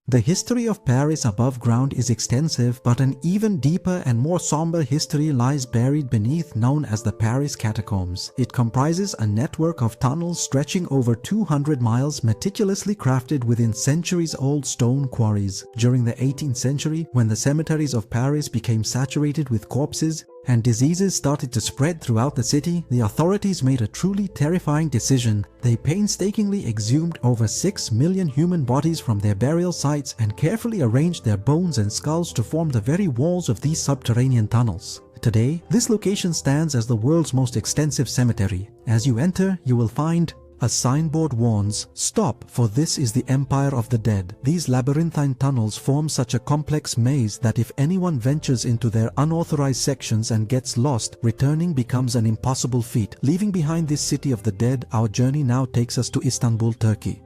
The history of Paris above ground is extensive, but an even deeper and more somber history lies buried beneath, known as the Paris Catacombs. It comprises a network of tunnels stretching over 200 miles, meticulously crafted within centuries-old stone quarries. During the 18th century, when the cemeteries of Paris became saturated with corpses, and diseases started to spread throughout the city, the authorities made a truly terrifying decision. They painstakingly exhumed over 6 million human bodies from their burial sites and carefully arranged their bones and skulls to form the very walls of these subterranean tunnels. Today, this location stands as the world's most extensive cemetery. As you enter, you will find a signboard warns, "Stop, for this is the Empire of the Dead." These labyrinthine tunnels form such a complex maze that if anyone ventures into their unauthorized sections and gets lost, returning becomes an impossible feat. Leaving behind this city of the dead, our journey now takes us to Istanbul, Turkey.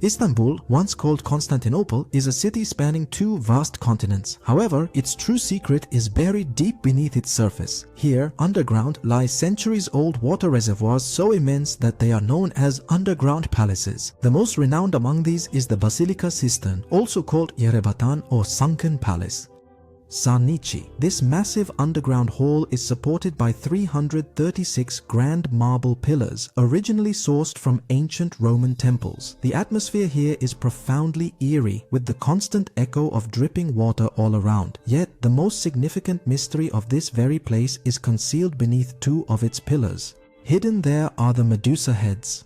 Istanbul, once called Constantinople, is a city spanning 2 vast continents. However, its true secret is buried deep beneath its surface. Here, underground, lie centuries-old water reservoirs so immense that they are known as underground palaces. The most renowned among these is the Basilica Cistern, also called Yerebatan or Sunken Palace. Sarnici. This massive underground hall is supported by 336 grand marble pillars, originally sourced from ancient Roman temples. The atmosphere here is profoundly eerie, with the constant echo of dripping water all around. Yet, the most significant mystery of this very place is concealed beneath 2 of its pillars. Hidden there are the Medusa heads.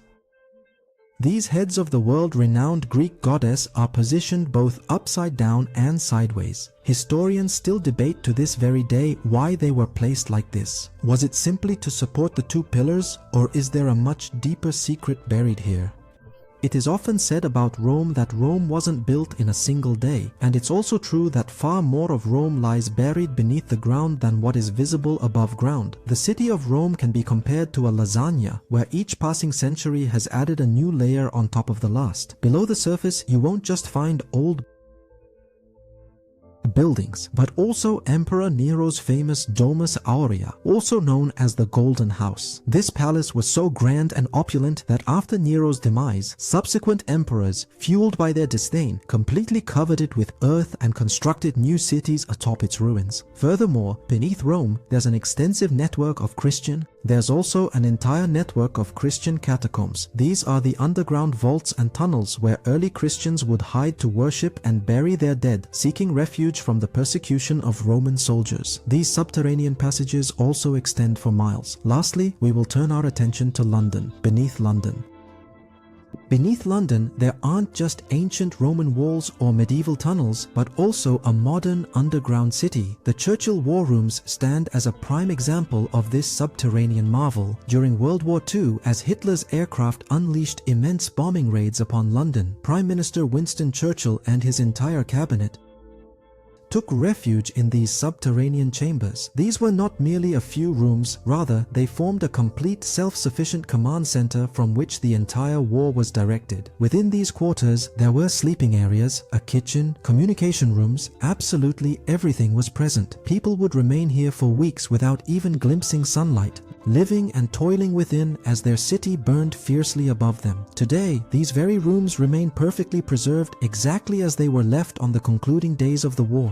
These heads of the world-renowned Greek goddess are positioned both upside down and sideways. Historians still debate to this very day why they were placed like this. Was it simply to support the 2 pillars, or is there a much deeper secret buried here? It is often said about Rome that Rome wasn't built in a single day, and it's also true that far more of Rome lies buried beneath the ground than what is visible above ground. The city of Rome can be compared to a lasagna, where each passing century has added a new layer on top of the last. Below the surface, you won't just find old buildings, but also Emperor Nero's famous Domus Aurea, also known as the Golden House. This palace was so grand and opulent that after Nero's demise, subsequent emperors, fueled by their disdain, completely covered it with earth and constructed new cities atop its ruins. Furthermore, beneath Rome, there's an extensive network of There's also an entire network of Christian catacombs. These are the underground vaults and tunnels where early Christians would hide to worship and bury their dead, seeking refuge from the persecution of Roman soldiers. These subterranean passages also extend for miles. Lastly, we will turn our attention to London, beneath London. Beneath London, there aren't just ancient Roman walls or medieval tunnels, but also a modern underground city. The Churchill War Rooms stand as a prime example of this subterranean marvel. During World War II, as Hitler's aircraft unleashed immense bombing raids upon London, Prime Minister Winston Churchill and his entire cabinet took refuge in these subterranean chambers. These were not merely a few rooms, rather they formed a complete self-sufficient command center from which the entire war was directed. Within these quarters, there were sleeping areas, a kitchen, communication rooms, absolutely everything was present. People would remain here for weeks without even glimpsing sunlight, living and toiling within as their city burned fiercely above them. Today, these very rooms remain perfectly preserved exactly as they were left on the concluding days of the war.